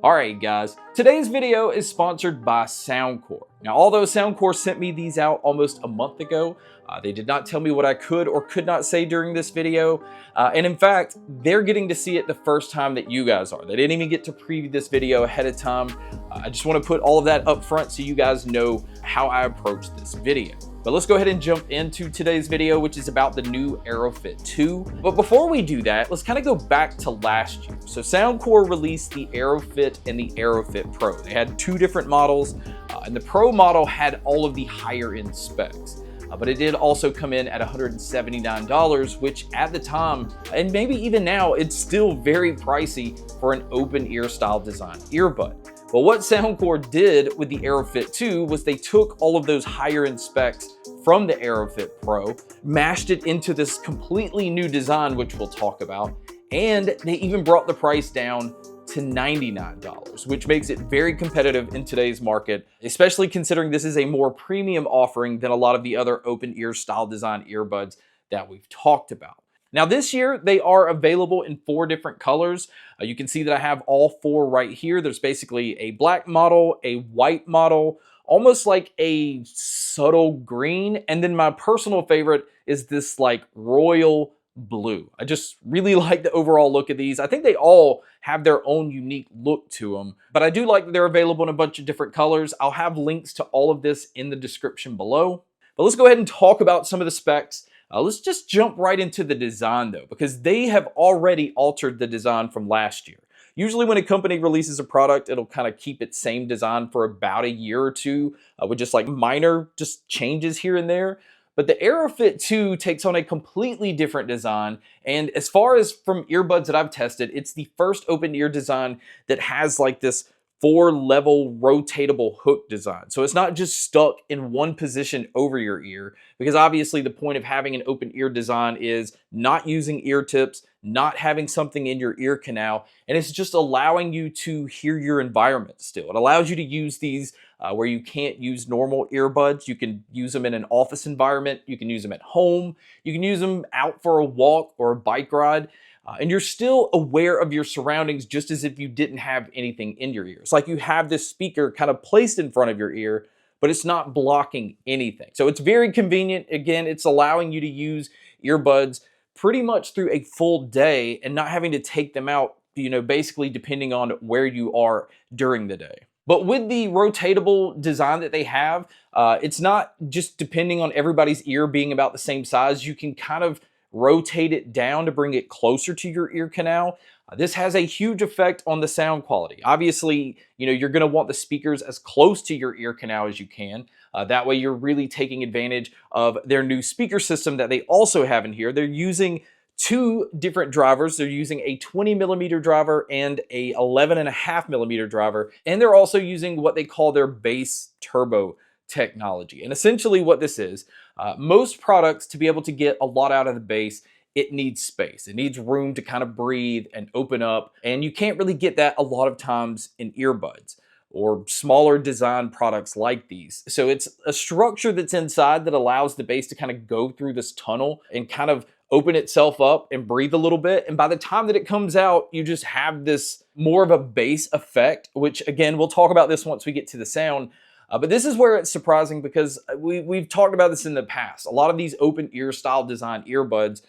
Alright guys, today's video is sponsored by Soundcore. Now although Soundcore sent me these out almost a month ago, they did not tell me what I could or could not say during this video, and in fact, they're getting to see it the first time that you guys are. They didn't even get to preview this video ahead of time. I just want to put all of that up front so you guys know how I approach this video. But let's go ahead and jump into today's video, which is about the new AeroFit 2. But before we do that, let's kind of go back to last year. So Soundcore released the AeroFit and the AeroFit Pro. They had two different models, and the Pro model had all of the higher end specs. But it did also come in at $179, which at the time, and maybe even now, it's still very pricey for an open ear style design earbud. But what Soundcore did with the AeroFit 2 was they took all of those higher end specs from the AeroFit Pro, mashed it into this completely new design, which we'll talk about, and they even brought the price down to $99, which makes it very competitive in today's market, especially considering this is a more premium offering than a lot of the other open ear style design earbuds that we've talked about. Now this year, they are available in 4 different colors. You can see that I have all 4 right here. There's basically a black model, a white model, almost like a subtle green, and then my personal favorite is this like royal blue. I just really like the overall look of these. I think they all have their own unique look to them, but I do like that they're available in a bunch of different colors. I'll have links to all of this in the description below. But let's go ahead and talk about some of the specs. Let's just jump right into the design though, because they have already altered the design from last year. Usually when a company releases a product, it'll kind of keep its same design for about a year or two with just like minor changes here and there. But the AeroFit 2 takes on a completely different design. And as far as from earbuds that I've tested, it's the first open ear design that has like this 4-level rotatable hook design. So it's not just stuck in one position over your ear, because obviously the point of having an open ear design is not using ear tips, not having something in your ear canal, and it's just allowing you to hear your environment still. It allows you to use these where you can't use normal earbuds. You can use them in an office environment, you can use them at home, you can use them out for a walk or a bike ride. And you're still aware of your surroundings just as if you didn't have anything in your ears. Like you have this speaker kind of placed in front of your ear, but it's not blocking anything. So it's very convenient. Again, it's allowing you to use earbuds pretty much through a full day and not having to take them out, basically depending on where you are during the day. But with the rotatable design that they have, it's not just depending on everybody's ear being about the same size. You can kind of rotate it down to bring it closer to your ear canal. This has a huge effect on the sound quality. Obviously, you're going to want the speakers as close to your ear canal as you can. That way you're really taking advantage of their new speaker system that they also have in here. They're using 2 different drivers. They're using a 20mm driver and a 11.5mm driver. And they're also using what they call their bass turbo technology. And essentially what this is, most products, to be able to get a lot out of the bass, it needs space. It needs room to kind of breathe and open up. And you can't really get that a lot of times in earbuds or smaller design products like these. So it's a structure that's inside that allows the bass to kind of go through this tunnel and kind of open itself up and breathe a little bit. And by the time that it comes out, you just have this more of a bass effect, which again, we'll talk about this once we get to the sound. But this is where it's surprising, because we've talked about this in the past. A lot of these open ear style design earbuds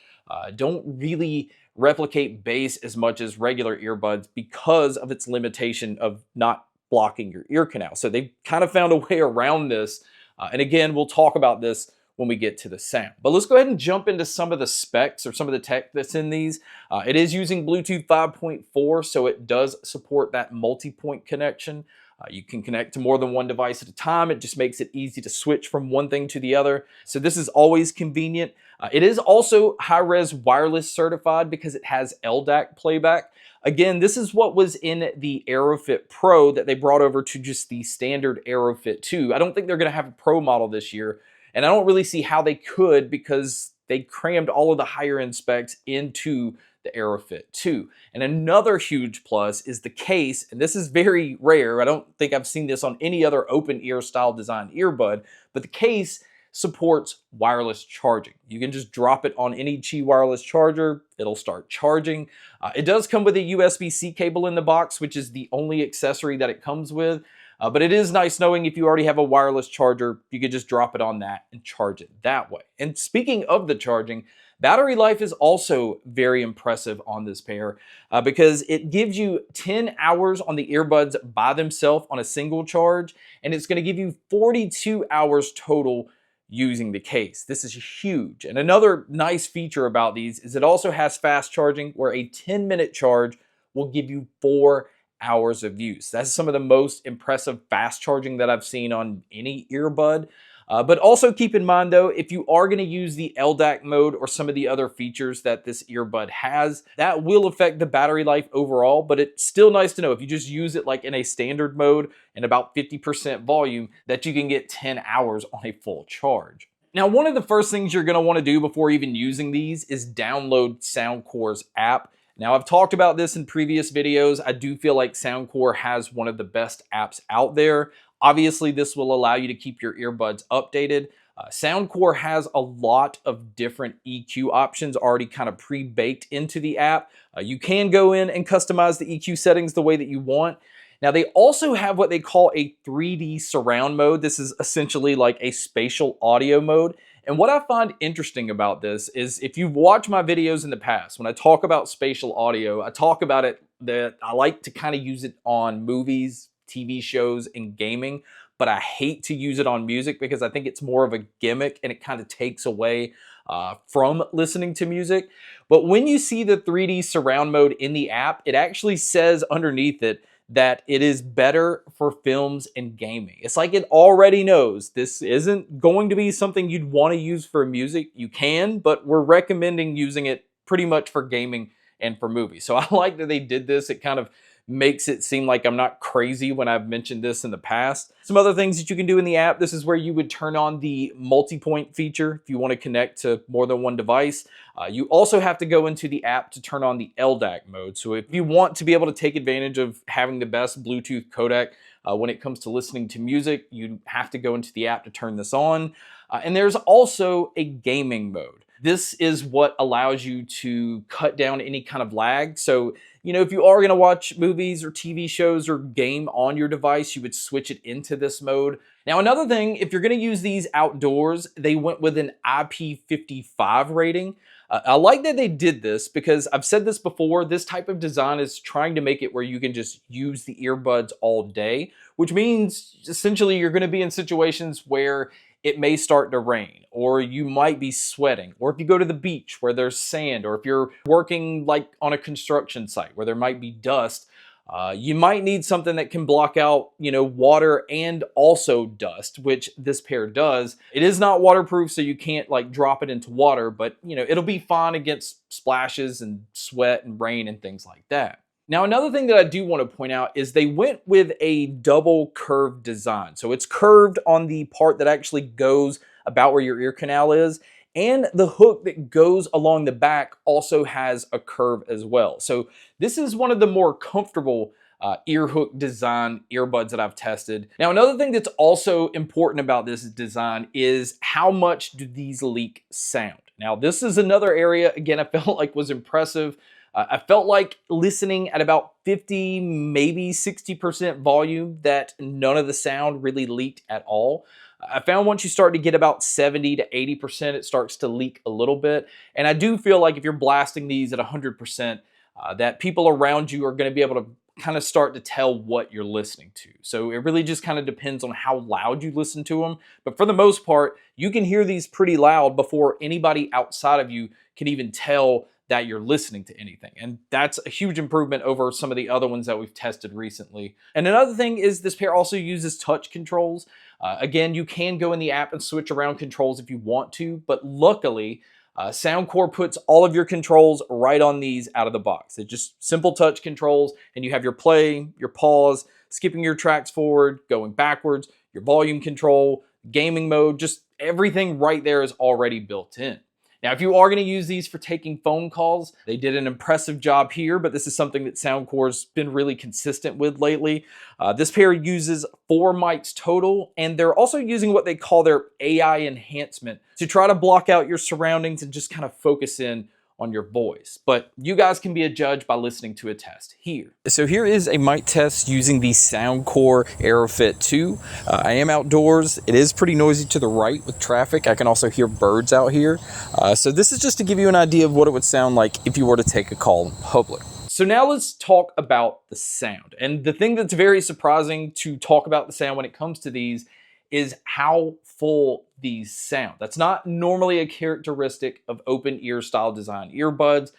don't really replicate bass as much as regular earbuds because of its limitation of not blocking your ear canal. So they've kind of found a way around this. And again, we'll talk about this when we get to the sound. But let's go ahead and jump into some of the specs or some of the tech that's in these. It is using Bluetooth 5.4, so it does support that multi-point connection. You can connect to more than one device at a time. It just makes it easy to switch from one thing to the other. So this is always convenient. It is also high-res wireless certified because it has LDAC playback. Again, this is what was in the AeroFit Pro that they brought over to just the standard AeroFit 2. I don't think they're going to have a Pro model this year, and I don't really see how they could, because they crammed all of the higher-end specs into the AeroFit 2. And another huge plus is the case, and this is very rare. I don't think I've seen this on any other open ear style design earbud, but the case supports wireless charging. You can just drop it on any Qi wireless charger, it'll start charging. It does come with a USB-C cable in the box, which is the only accessory that it comes with. But it is nice knowing if you already have a wireless charger, you could just drop it on that and charge it that way. And speaking of the charging, battery life is also very impressive on this pair because it gives you 10 hours on the earbuds by themselves on a single charge, and it's going to give you 42 hours total using the case. This is huge. And another nice feature about these is it also has fast charging, where a 10-minute charge will give you 4 hours of use. That's some of the most impressive fast charging that I've seen on any earbud. But also keep in mind though, if you are going to use the LDAC mode or some of the other features that this earbud has, that will affect the battery life overall, but it's still nice to know if you just use it like in a standard mode and about 50% volume, that you can get 10 hours on a full charge. Now, one of the first things you're going to want to do before even using these is download Soundcore's app. Now, I've talked about this in previous videos. I do feel like Soundcore has one of the best apps out there. Obviously, this will allow you to keep your earbuds updated. Soundcore has a lot of different EQ options already kind of pre-baked into the app. You can go in and customize the EQ settings the way that you want. Now, they also have what they call a 3D surround mode. This is essentially like a spatial audio mode. And what I find interesting about this is if you've watched my videos in the past, when I talk about spatial audio, I talk about it that I like to kind of use it on movies, TV shows, and gaming, but I hate to use it on music because I think it's more of a gimmick and it kind of takes away from listening to music. But when you see the 3D surround mode in the app, it actually says underneath it that it is better for films and gaming. It's like it already knows this isn't going to be something you'd want to use for music. You can, but we're recommending using it pretty much for gaming and for movies. So I like that they did this. It kind of makes it seem like I'm not crazy when I've mentioned this in the past. Some other things that you can do in the app, this is where you would turn on the multi-point feature if you want to connect to more than one device. You also have to go into the app to turn on the LDAC mode. So if you want to be able to take advantage of having the best Bluetooth codec when it comes to listening to music, you have to go into the app to turn this on. And there's also a gaming mode. This is what allows you to cut down any kind of lag. So, you know, if you are going to watch movies or TV shows or game on your device, you would switch it into this mode. Now, another thing, if you're going to use these outdoors, they went with an IP55 rating. I like that they did this because I've said this before, this type of design is trying to make it where you can just use the earbuds all day, which means essentially you're going to be in situations where it may start to rain, or you might be sweating, or if you go to the beach where there's sand, or if you're working like on a construction site where there might be dust, you might need something that can block out, you know, water and also dust, which this pair does. It is not waterproof, so you can't like drop it into water, but you know, it'll be fine against splashes and sweat and rain and things like that. Now, another thing that I do want to point out is they went with a double curved design. So it's curved on the part that actually goes about where your ear canal is, and the hook that goes along the back also has a curve as well. So this is one of the more comfortable ear hook design earbuds that I've tested. Now, another thing that's also important about this design is how much do these leak sound? Now, this is another area, again, I felt like was impressive. I felt like listening at about 50, maybe 60% volume that none of the sound really leaked at all. I found once you start to get about 70 to 80%, it starts to leak a little bit. And I do feel like if you're blasting these at 100%, that people around you are going to be able to kind of start to tell what you're listening to. So it really just kind of depends on how loud you listen to them. But for the most part, you can hear these pretty loud before anybody outside of you can even tell that you're listening to anything. And that's a huge improvement over some of the other ones that we've tested recently. And another thing is this pair also uses touch controls. Again, you can go in the app and switch around controls if you want to, but luckily, Soundcore puts all of your controls right on these out of the box. It's just simple touch controls, and you have your play, your pause, skipping your tracks forward, going backwards, your volume control, gaming mode, just everything right there is already built in. Now, if you are going to use these for taking phone calls, they did an impressive job here, but this is something that Soundcore's been really consistent with lately. This pair uses 4 mics total, and they're also using what they call their AI enhancement to try to block out your surroundings and just kind of focus in on your voice. But you guys can be a judge by listening to a test here. So here is a mic test using the Soundcore AeroFit 2. I am outdoors. It is pretty noisy to the right with traffic. I can also hear birds out here. So this is just to give you an idea of what it would sound like if you were to take a call in public. So now let's talk about the sound. And the thing that's very surprising to talk about the sound when it comes to these is how full these sound. That's not normally a characteristic of open ear style design earbuds.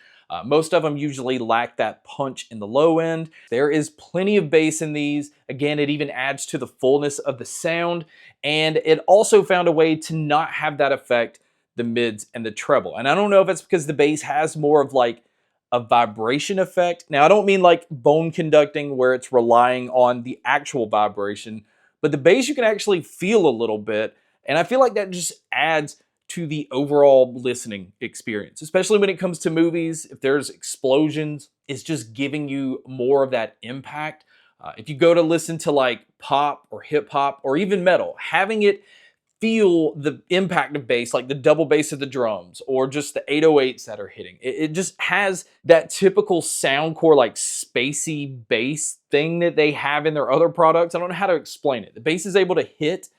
Most of them usually lack that punch in the low end. There is plenty of bass in these. Again, it even adds to the fullness of the sound. And it also found a way to not have that affect the mids and the treble. And I don't know if it's because the bass has more of like a vibration effect. Now, I don't mean like bone conducting where it's relying on the actual vibration, but the bass you can actually feel a little bit. And I feel like that just adds to the overall listening experience, especially when it comes to movies. If there's explosions, it's just giving you more of that impact. If you go to listen to like pop or hip hop or even metal, having it feel the impact of bass, like the double bass of the drums or just the 808s that are hitting. It just has that typical Soundcore like spacey bass thing that they have in their other products. I don't know how to explain it. The bass is able to hit,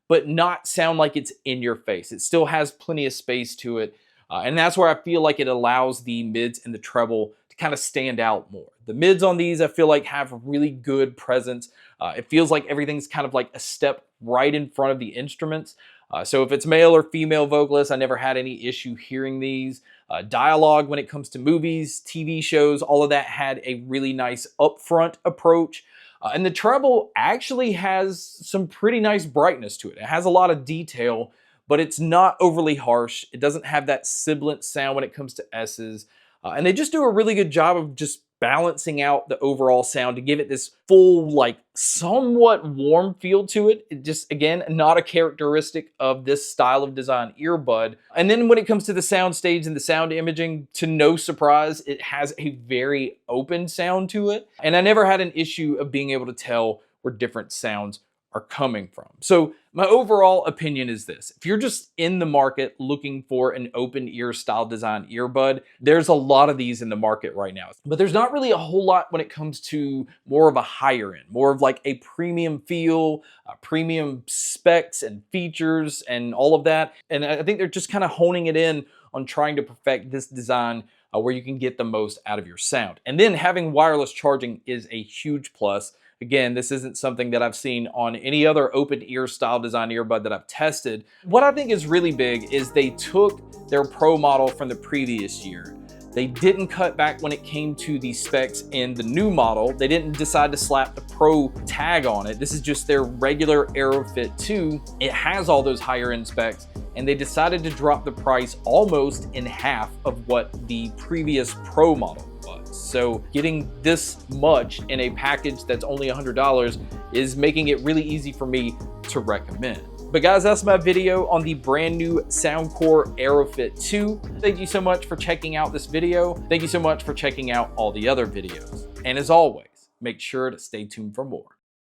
but not sound like it's in your face. It still has plenty of space to it. And that's where I feel like it allows the mids and the treble to kind of stand out more. The mids on these, I feel like have really good presence. It feels like everything's kind of like a step right in front of the instruments. So if it's male or female vocalists, I never had any issue hearing these. Dialogue when it comes to movies, TV shows, all of that had a really nice upfront approach. And the treble actually has some pretty nice brightness to it. It has a lot of detail, but it's not overly harsh. It doesn't have that sibilant sound when it comes to S's. And they just do a really good job of just balancing out the overall sound to give it this full, like somewhat warm feel to it. It just, again, not a characteristic of this style of design earbud. And then when it comes to the sound stage and the sound imaging, to no surprise, it has a very open sound to it. And I never had an issue of being able to tell where different sounds are coming from. So my overall opinion is this: if you're just in the market looking for an open ear style design earbud, there's a lot of these in the market right now, but there's not really a whole lot when it comes to more of a higher end, more of like a premium feel, premium specs and features and all of that. And I think they're just kind of honing it in on trying to perfect this design where you can get the most out of your sound. And then having wireless charging is a huge plus. Again, this isn't something that I've seen on any other open ear style design earbud that I've tested. What I think is really big is they took their Pro model from the previous year. They didn't cut back when it came to the specs in the new model. They didn't decide to slap the Pro tag on it. This is just their regular AeroFit 2. It has all those higher end specs, and they decided to drop the price almost in half of what the previous Pro model was. So getting this much in a package that's only $100 is making it really easy for me to recommend. But guys, that's my video on the brand new Soundcore AeroFit 2. Thank you so much for checking out this video. Thank you so much for checking out all the other videos. And as always, make sure to stay tuned for more.